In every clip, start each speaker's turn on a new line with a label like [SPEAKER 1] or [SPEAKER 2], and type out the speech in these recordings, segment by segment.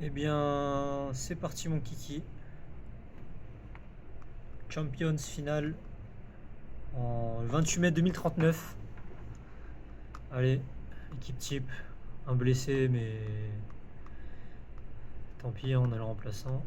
[SPEAKER 1] Eh bien, c'est parti mon kiki. Champions finale en 28 mai 2039. Allez, équipe type, un blessé, mais tant pis, on a le remplaçant.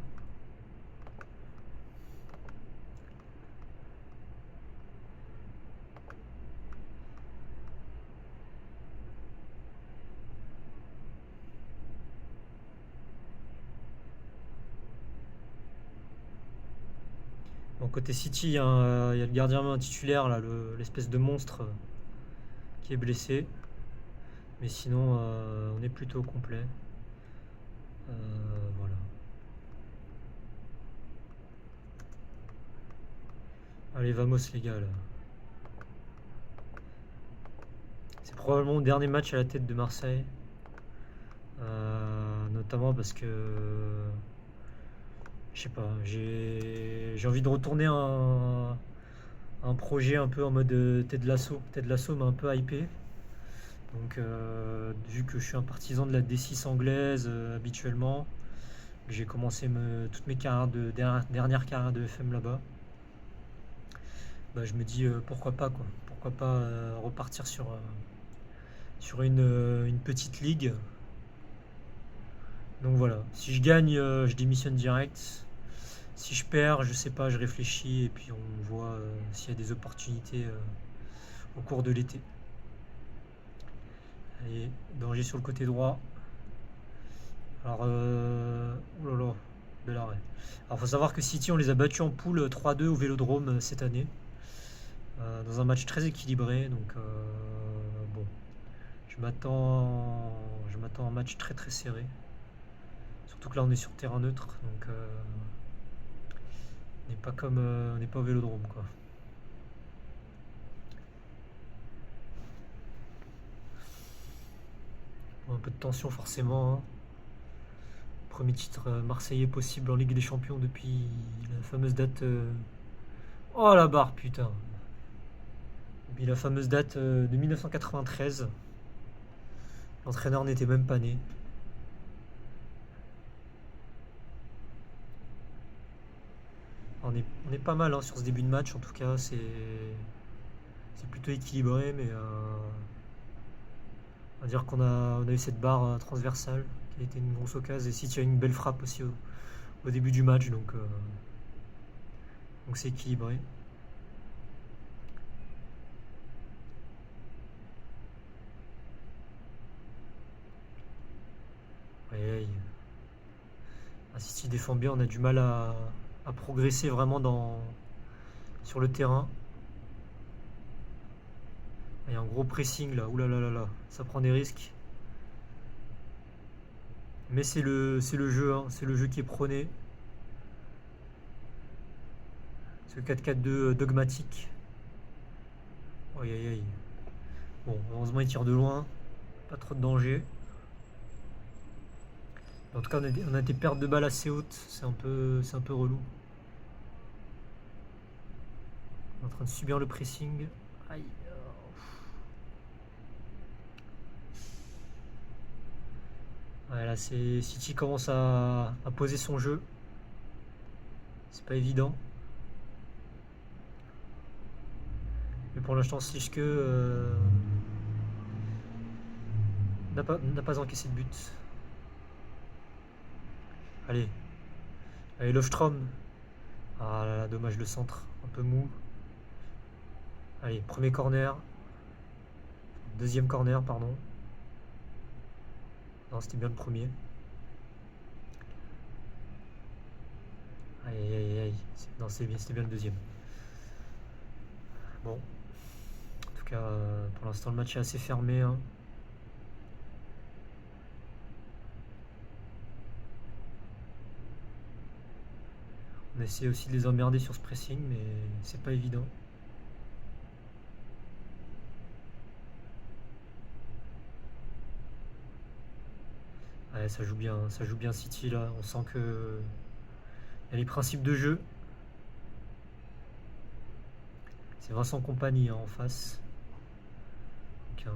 [SPEAKER 1] Bon, côté City, il y a le gardien titulaire, là, l'espèce de monstre qui est blessé. Mais sinon, on est plutôt complet. Voilà. Allez, vamos les gars, là. C'est probablement mon dernier match à la tête de Marseille. Notamment parce que je sais pas, j'ai envie de retourner un projet un peu en mode Ted Lasso. Ted Lasso m'a un peu hypé. Donc, vu que je suis un partisan de la D6 anglaise habituellement, que j'ai commencé toutes mes dernières carrières de FM là-bas, bah, je me dis pourquoi pas quoi. Pourquoi pas repartir sur une petite ligue. Donc voilà, si je gagne, je démissionne direct. Si je perds, je sais pas, je réfléchis et puis on voit s'il y a des opportunités au cours de l'été. Allez, danger sur le côté droit. Alors, oh là là, bel arrêt. Alors, faut savoir que City, on les a battus en poule 3-2 au Vélodrome cette année, dans un match très équilibré. Donc, bon, je m'attends à un match très très serré. Surtout que là, on est sur terrain neutre, donc on n'est pas au Vélodrome, quoi. Bon, un peu de tension forcément, hein. Premier titre marseillais possible en Ligue des Champions depuis la fameuse date. Oh la barre, putain! Depuis la fameuse date de 1993. L'entraîneur n'était même pas né. On est pas mal hein, sur ce début de match, en tout cas, c'est plutôt équilibré, mais on va dire on a eu cette barre transversale qui a été une grosse occasion. Et City a une belle frappe aussi au début du match, donc c'est équilibré. Aïe, aïe. Ah, City défend bien, on a du mal à progresser vraiment sur le terrain. Il y a un gros pressing là, oulala, là, là, là. Ça prend des risques. Mais c'est le jeu, hein. C'est le jeu qui est prôné. C'est le 4-4-2 dogmatique. Aïe aïe aïe. Bon, heureusement il tire de loin. Pas trop de danger. En tout cas, on a des pertes de balles assez hautes. C'est un peu relou. On est en train de subir le pressing. Aïe. Ouais, là, City commence à poser son jeu. C'est pas évident. Mais pour l'instant, Slischke n'a pas encaissé de but. Allez. Allez, Lofstrom. Ah là là, dommage le centre. Un peu mou. Allez, premier corner. Deuxième corner, pardon. Non, c'était bien le premier. Aïe aïe aïe aïe. Non, c'était bien le deuxième. Bon. En tout cas, pour l'instant, le match est assez fermé, hein. On essaie aussi de les emmerder sur ce pressing, mais c'est pas évident. Ouais, ça joue bien City là. On sent que il y a les principes de jeu. C'est Vincent Kompany hein, en face. Donc,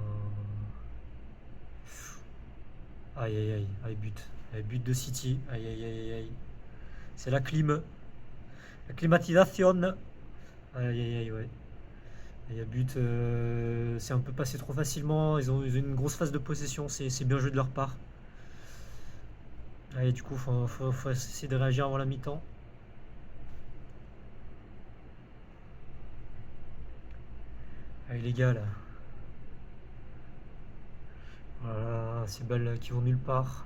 [SPEAKER 1] Aïe aïe aïe, aïe but. Aïe, but de City. Aïe aïe aïe aïe aïe. C'est la clim. La climatisation. Aïe aïe aïe, ouais. Il y a but, c'est un peu passé trop facilement. Ils ont une grosse phase de possession. C'est bien joué de leur part. Allez, du coup, faut essayer de réagir avant la mi-temps. Allez, les gars, là. Voilà, ces balles là qui vont nulle part.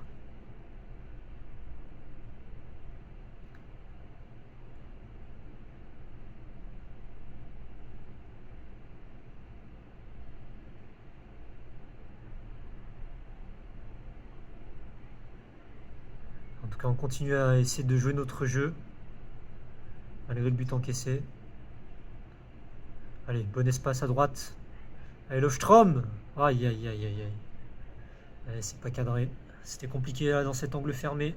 [SPEAKER 1] En tout cas, on continue à essayer de jouer notre jeu, malgré le but encaissé. Allez, bon espace à droite. Allez, Lofstrom. Aïe, aïe, aïe, aïe, aïe. Allez, c'est pas cadré. C'était compliqué là, dans cet angle fermé.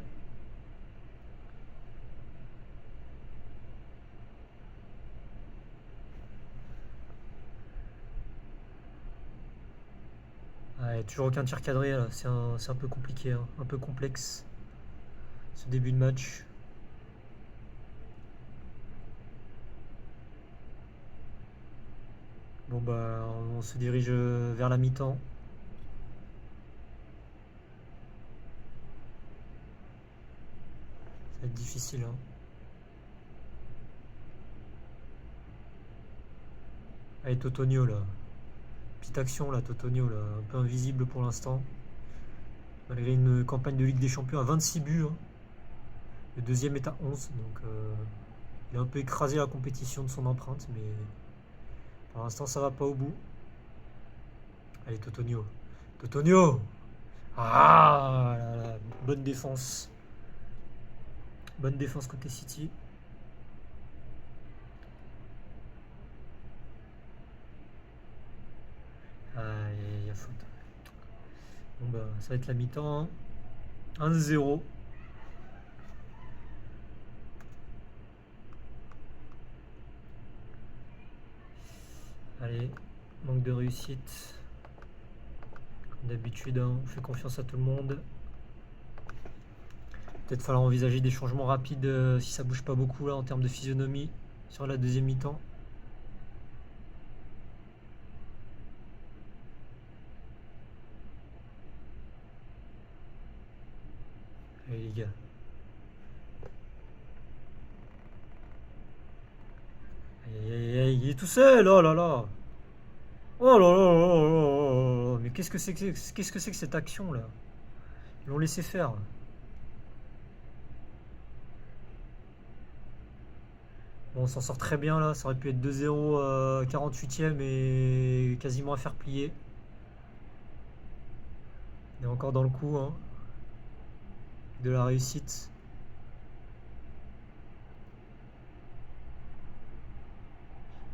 [SPEAKER 1] Ouais, toujours aucun tir cadré là. C'est un peu compliqué, hein, un peu complexe ce début de match. Bon bah on se dirige vers la mi-temps. Ça va être difficile, hein. Allez, Totonio là. Petite action là, Totonio là. Un peu invisible pour l'instant. Malgré une campagne de Ligue des Champions à 26 buts, hein. Le deuxième est à 11. Donc il a un peu écrasé la compétition de son empreinte. Mais pour l'instant ça va pas au bout. Allez, Totonio. Totonio. Ah là là. Bonne défense. Bonne défense côté City. Ah, il y a faute. Bon bah ça va être la mi-temps, hein. 1-0. Allez, manque de réussite. Comme d'habitude, hein, on fait confiance à tout le monde. Peut-être falloir envisager des changements rapides si ça bouge pas beaucoup là en termes de physionomie sur la deuxième mi-temps. Allez les gars. Aïe, aïe, aïe, il est tout seul, oh là là. Oh là là là là là là. Mais qu'est-ce que c'est que cette action là? Ils l'ont laissé faire. Bon, on s'en sort très bien là, ça aurait pu être 2-0 48e et quasiment à faire plier. On est encore dans le coup, hein, de la réussite.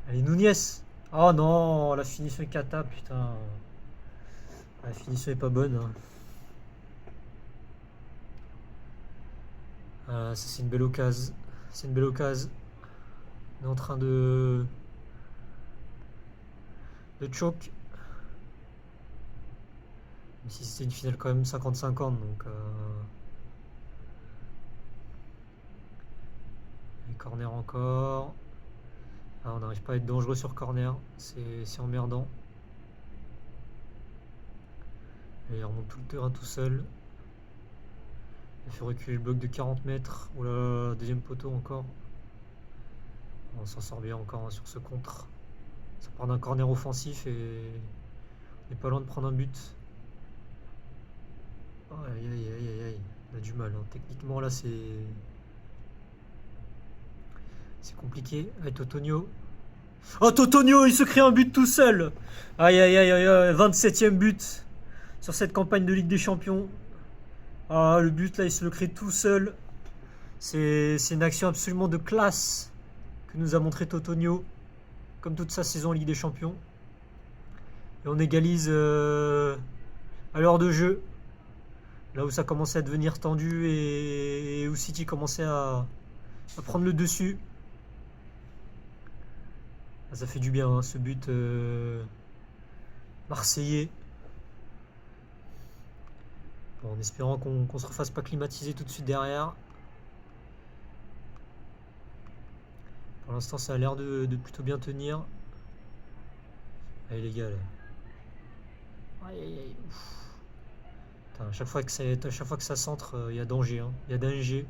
[SPEAKER 1] Allez, Nunez. Oh non, la finition est cata, putain. La finition est pas bonne, hein. Ah, ça c'est une belle occasion. C'est une belle occasion. On est en train de choke. Même si c'était une finale quand même 50-50, donc les corners encore. Ah, on n'arrive pas à être dangereux sur corner, c'est emmerdant. Et il remonte tout le terrain tout seul. Il fait reculer le bloc de 40 mètres. Oh là là, deuxième poteau encore. On s'en sort bien encore, hein, sur ce contre. Ça part d'un corner offensif et on n'est pas loin de prendre un but. Aïe aïe aïe aïe aïe. On a du mal, hein. Techniquement là c'est compliqué. Allez, Totonio. Oh, Totonio, il se crée un but tout seul. Aïe aïe aïe aïe aïe. 27e but sur cette campagne de Ligue des Champions. Ah, le but là, il se le crée tout seul. C'est une action absolument de classe que nous a montré Totonio, comme toute sa saison en Ligue des Champions. Et on égalise à l'heure de jeu, là où ça commençait à devenir tendu et où City commençait à prendre le dessus. Ah, ça fait du bien, hein, ce but marseillais. Bon, en espérant qu'on se refasse pas climatiser tout de suite derrière. Pour l'instant, ça a l'air de plutôt bien tenir. Allez les gars, là. Aïe, aïe, aïe. Putain, à chaque fois que ça centre, il y a danger. Hein. Il y a danger.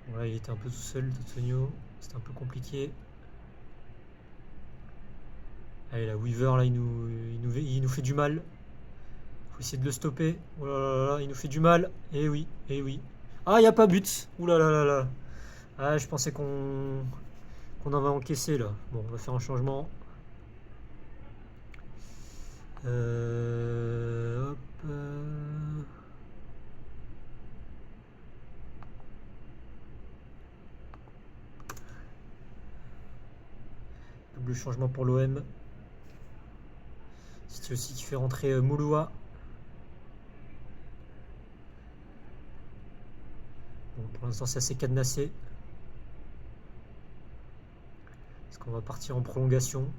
[SPEAKER 1] Voilà, il était un peu tout seul, Totonio. C'était un peu compliqué. Allez, la Weaver, là, il nous fait du mal. Faut essayer de le stopper. Oh là là là, il nous fait du mal. Eh oui, eh oui. Ah, il n'y a pas but. Ouh là là là là. Ah, je pensais qu'on en va encaisser, là. Bon, on va faire un changement. Hop. Double changement pour l'OM. C'est aussi qui fait rentrer Mouloua. Bon, pour l'instant, c'est assez cadenassé. Est-ce qu'on va partir en prolongation?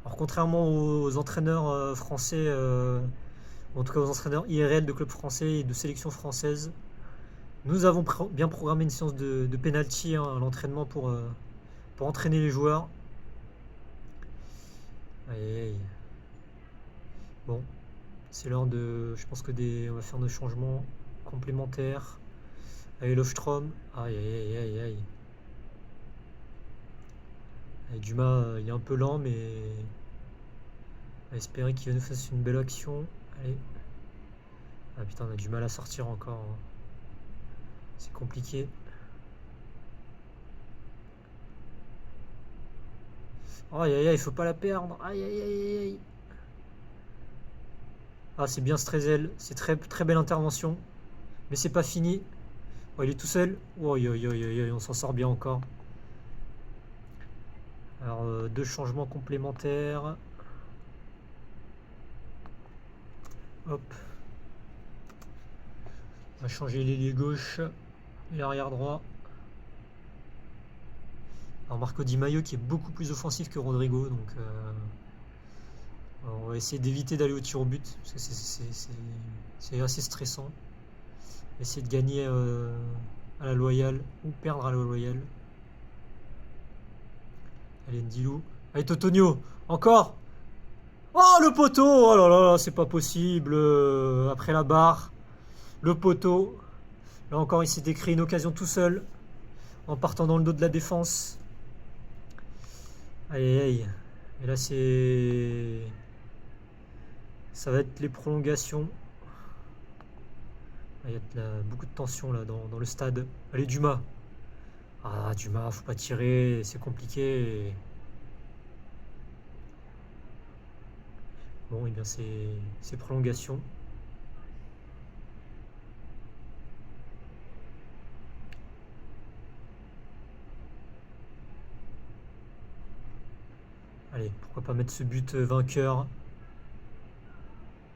[SPEAKER 1] Alors, contrairement aux entraîneurs français, ou en tout cas aux entraîneurs IRL de clubs français et de sélection française, nous avons bien programmé une séance de penalty hein, à l'entraînement pour entraîner les joueurs. Aïe, aïe, aïe. Bon, c'est l'heure de. Je pense que on va faire nos changements complémentaires. Allez, Lofstrom. Aïe, aïe, aïe, aïe, aïe. Allez, Dumas, il est un peu lent, mais. On va espérer qu'il nous fasse une belle action. Allez. Ah putain, on a du mal à sortir encore. Hein. C'est compliqué. Aïe, aïe, aïe, il faut pas la perdre. Aïe, aïe, aïe, aïe. Ah, c'est bien Strezel. C'est très, très belle intervention. Mais c'est pas fini. Oh, il est tout seul. Oh, aïe, aïe, aïe, aïe, on s'en sort bien encore. Alors, deux changements complémentaires. Hop. On va changer l'ailier gauche et l'arrière droit. Alors, Marco Di Maio qui est beaucoup plus offensif que Rodrigo. Donc, on va essayer d'éviter d'aller au tir au but. Parce que c'est assez stressant. On va essayer de gagner à la loyale ou perdre à la loyale. Allez, Ndilou. Allez, Totonio. Encore. Oh, le poteau. Oh là là, c'est pas possible. Après la barre. Le poteau. Là encore, il s'était créé une occasion tout seul. En partant dans le dos de la défense. Aïe, aïe, aïe. Et là, c'est. Ça va être les prolongations. Il y a beaucoup de tension là dans le stade. Allez, Dumas. Ah, Dumas, faut pas tirer. C'est compliqué. Bon, et bien, c'est prolongation. Allez, pourquoi pas mettre ce but vainqueur?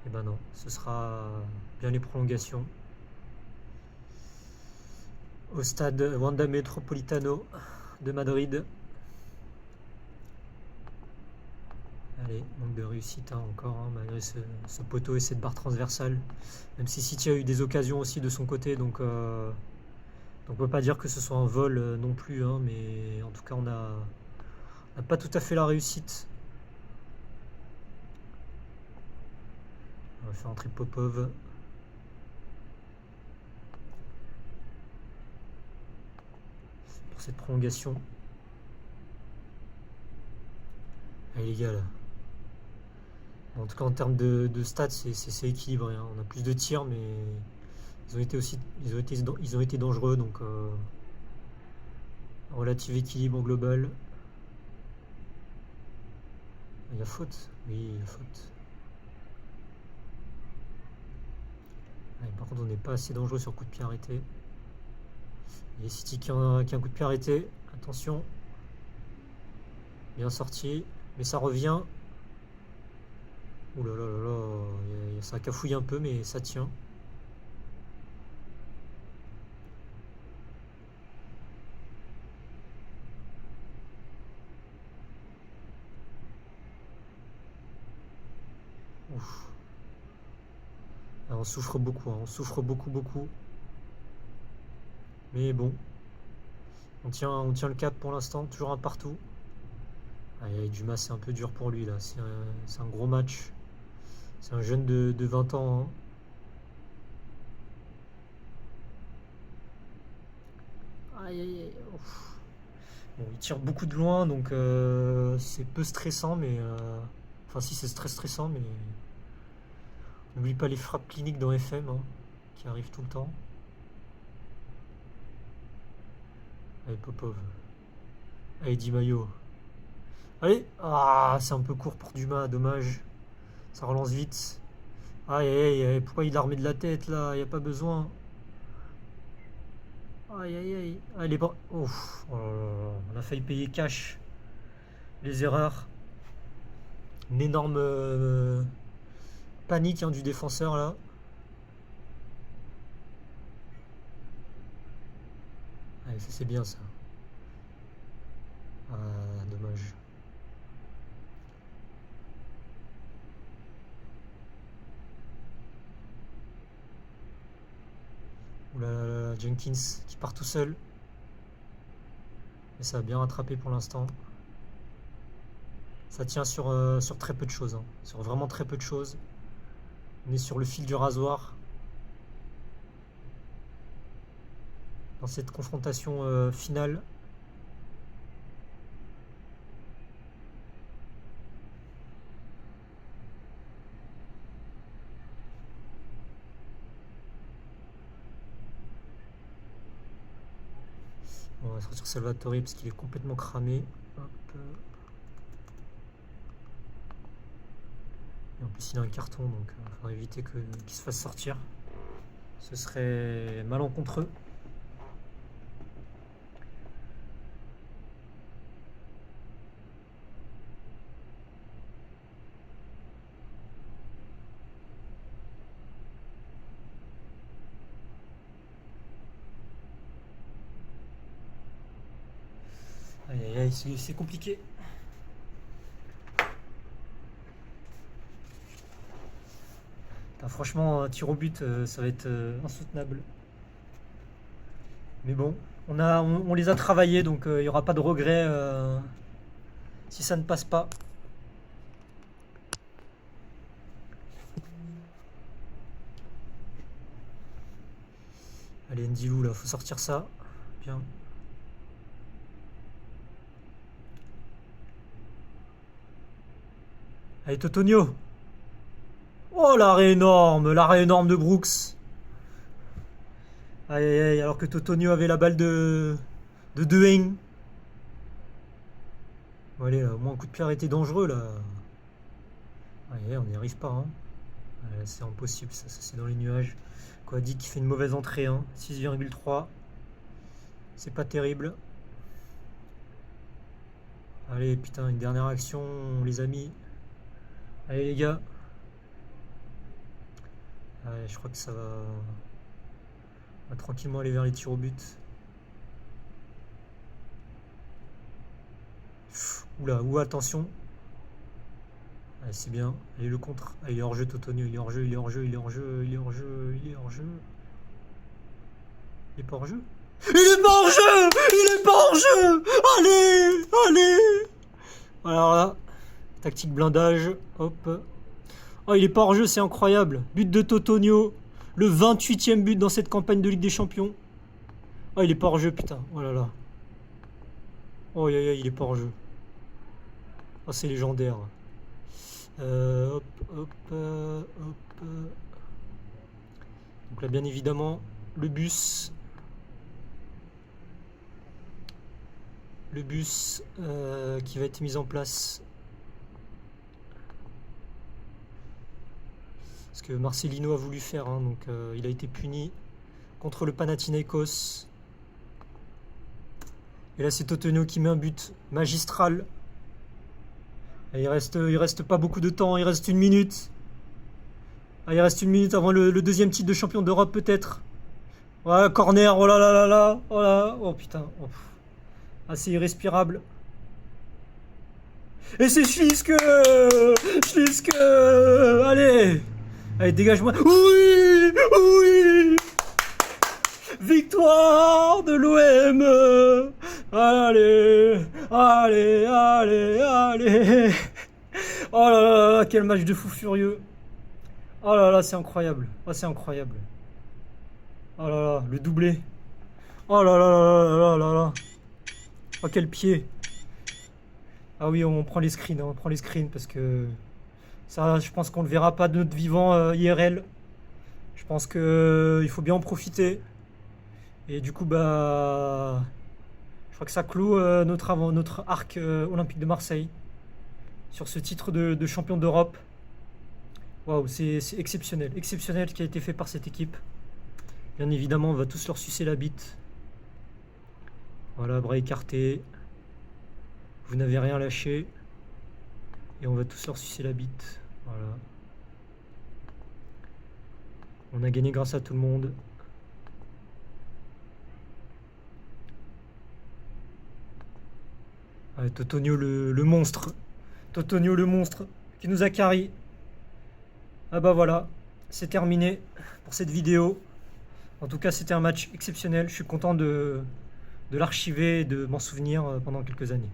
[SPEAKER 1] Eh ben non, ce sera bien les prolongations. Au stade Wanda Metropolitano de Madrid. Allez, manque de réussite hein, encore, hein, malgré ce poteau et cette barre transversale. Même si City a eu des occasions aussi de son côté, donc on peut pas dire que ce soit un vol non plus, hein, mais en tout cas on n'a pas tout à fait la réussite. On va faire entrer Popov. Pour cette prolongation. Allez les gars là. En tout cas en termes de stats c'est équilibré. Hein. On a plus de tirs mais ils ont été dangereux donc relatif équilibre global. Il y a faute. Oui, il y a faute. Ouais, par contre, on n'est pas assez dangereux sur coup de pied arrêté. Il y a City qui a un coup de pied arrêté. Attention. Bien sorti. Mais ça revient. Ouh là là là là. Ça cafouille un peu, mais ça tient. Ouf. Alors on souffre beaucoup, hein, on souffre beaucoup, beaucoup. Mais bon, on tient le cap pour l'instant, toujours un partout. Dumas, c'est un peu dur pour lui là, c'est un gros match. C'est un jeune de 20 ans, hein. Aïe, aïe, aïe. Ouf. Bon, il tire beaucoup de loin, donc c'est peu stressant, mais... Enfin, si, c'est très stressant, mais... N'oublie pas les frappes cliniques dans FM, hein, qui arrivent tout le temps. Allez, Popov. Allez, Di Maio. Allez. Ah, c'est un peu court pour Dumas, dommage. Ça relance vite. Aïe, aïe, aïe, pourquoi il a remis de la tête, là? Il n'y a pas besoin. Aïe, aïe, aïe. Allez, bon. Ouf. Oh là là. On a failli payer cash les erreurs. Une énorme panique, hein, du défenseur, là. Allez, ça c'est bien, ça. Ah, dommage. Ouh là là là, Jenkins qui part tout seul. Mais ça a bien rattrapé pour l'instant. Ça tient sur très peu de choses, hein. Sur vraiment très peu de choses. On est sur le fil du rasoir. Dans cette confrontation finale. On va sortir Salvatore parce qu'il est complètement cramé. Hop. Et en plus il a un carton, donc il faudra éviter qu'il se fasse sortir. Ce serait malencontreux. Aïe aïe aïe, c'est compliqué. Putain, franchement, un tir au but, ça va être insoutenable. Mais bon, on les a travaillés, donc il n'y aura pas de regret si ça ne passe pas. Allez, Ndilou, là, faut sortir ça. Bien. Allez, Totonio. Oh, l'arrêt énorme de Brooks. Aïe aïe aïe, alors que Totonio avait la balle de Dehaene. Bon, allez, au moins un coup de pied arrêté dangereux là. Aïe aïe, on n'y arrive pas, hein. C'est impossible, ça c'est dans les nuages. Kouadik qui fait une mauvaise entrée, hein. 6,3. C'est pas terrible. Allez, putain, une dernière action, les amis. Allez les gars. Allez, je crois que ça va tranquillement aller vers les tirs au but. Oula, ou attention. Allez, c'est bien. Allez, le contre. Allez, il est hors jeu, Totonio. Il est hors jeu, il est hors jeu, il est hors jeu, il est hors jeu, il est hors jeu. Il est pas hors jeu. Il est pas hors jeu. Il est pas hors jeu. Allez, allez. Alors là, tactique blindage. Hop. Oh, il est pas hors jeu, c'est incroyable. But de Totonio. Le 28e but dans cette campagne de Ligue des Champions. Oh, il est pas hors jeu, putain. Oh là là. Oh, aïe, aïe, il est pas hors jeu. Oh, c'est légendaire. Hop, hop, hop. Donc là, bien évidemment, le bus. Le bus qui va être mis en place. Ce que Marcelino a voulu faire, hein, donc il a été puni contre le Panathinaikos. Et là, c'est Totonio qui met un but magistral. Et il reste pas beaucoup de temps, il reste 1 minute. Ah, il reste 1 minute avant le deuxième titre de champion d'Europe, peut-être. Ouais, corner, oh là là là là, oh là, oh putain. Oh. Assez irrespirable. Et c'est Schliske. Schliske. Allez. Allez, dégage-moi. Oui! Oui! Victoire de l'OM! Allez! Allez! Allez! Allez! Oh là là là, quel match de fou furieux! Oh là là, c'est incroyable! Oh, c'est incroyable! Oh là là, le doublé! Oh là là là là là là là! Oh, quel pied! Ah oui, on prend les screens, hein, on prend les screens parce que ça, je pense qu'on ne le verra pas de notre vivant IRL. Je pense que il faut bien en profiter. Et du coup, bah, je crois que ça clôt notre arc olympique de Marseille sur ce titre de champion d'Europe. Waouh, c'est exceptionnel, exceptionnel ce qui a été fait par cette équipe. Bien évidemment, on va tous leur sucer la bite. Voilà, bras écartés. Vous n'avez rien lâché. Et on va tous leur sucer la bite. Voilà. On a gagné grâce à tout le monde. Ouais, Totonio le monstre. Totonio le monstre qui nous a carry. Ah bah voilà, c'est terminé pour cette vidéo. En tout cas, c'était un match exceptionnel. Je suis content de l'archiver et de m'en souvenir pendant quelques années.